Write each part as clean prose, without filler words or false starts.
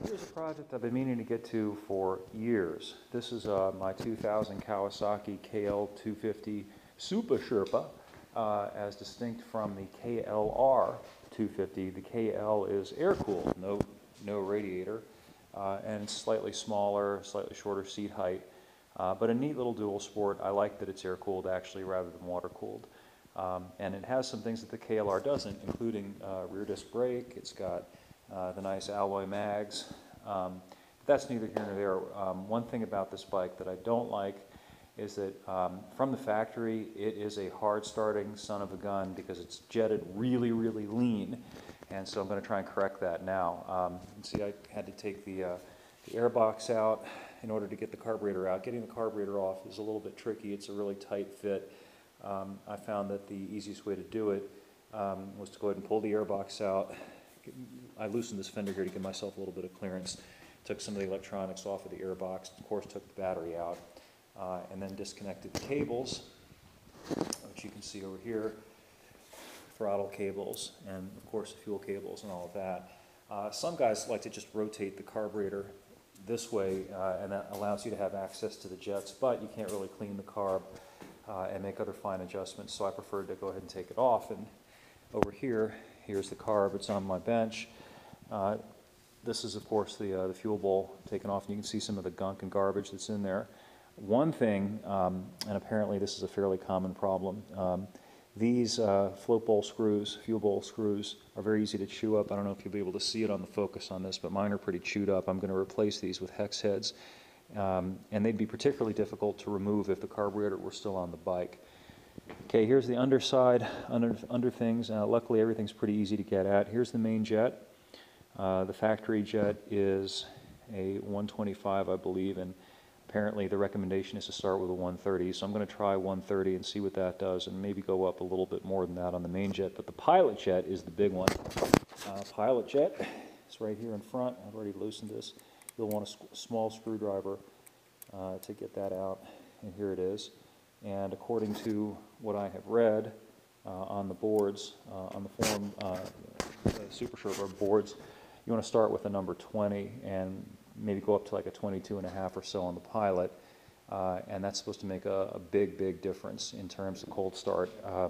Here's a project I've been meaning to get to for years. This is my 2000 Kawasaki KL250 Super Sherpa, as distinct from the KLR250. The KL is air-cooled, no radiator, and it's slightly smaller, slightly shorter seat height, but a neat little dual sport. I like that it's air-cooled actually rather than water-cooled. And it has some things that the KLR doesn't, including rear disc brake. It's got the nice alloy mags. That's neither here nor there. One thing about this bike that I don't like is that from the factory it is a hard starting son of a gun because it's jetted really lean, and so I'm going to try and correct that now. You can see I had to take the air box out in order to get the carburetor out. Getting the carburetor off is a little bit tricky. It's a really tight fit. I found that the easiest way to do it was to go ahead and pull the air box out. I loosened this fender here to give myself a little bit of clearance. Took some of the electronics off of the air box, of course took the battery out, and then disconnected the cables, which you can see over here, throttle cables, and of course the fuel cables and all of that. Some guys like to just rotate the carburetor this way, and that allows you to have access to the jets, but you can't really clean the carb and make other fine adjustments, so I preferred to go ahead and take it off. And over here, here's the carb. It's on my bench. This is, of course, the fuel bowl taken off, and you can see some of the gunk and garbage that's in there. One thing, and apparently this is a fairly common problem, these float bowl screws, fuel bowl screws, are very easy to chew up. I don't know if you'll be able to see it on the focus on this, but mine are pretty chewed up. I'm going to replace these with hex heads, and they'd be particularly difficult to remove if the carburetor were still on the bike. Okay, here's the underside, under things. Luckily, everything's pretty easy to get at. Here's the main jet. The factory jet is a 125, I believe, and apparently the recommendation is to start with a 130. So I'm going to try 130 and see what that does, and maybe go up a little bit more than that on the main jet. But the pilot jet is the big one. Pilot jet is right here in front. I've already loosened this. You'll want a small screwdriver to get that out, and here it is. And according to what I have read on the boards, on the form, the Super Sherpa boards, you want to start with a number 20 and maybe go up to like a 22.5 or so on the pilot, and that's supposed to make a big difference in terms of cold start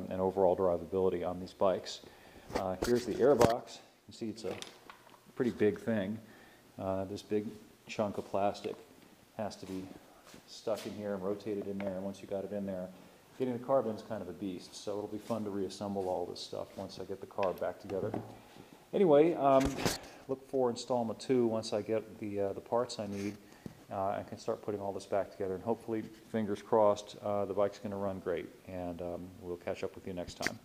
and overall drivability on these bikes. Here's the air box. You can see it's a pretty big thing. This big chunk of plastic has to be stuck in here and rotated in there, and once you got it in there, getting the carb in is kind of a beast, so it'll be fun to reassemble all this stuff once I get the carb back together. Anyway, look for installment 2 once I get the parts I need. I can start putting all this back together, and hopefully, fingers crossed, the bike's going to run great, and we'll catch up with you next time.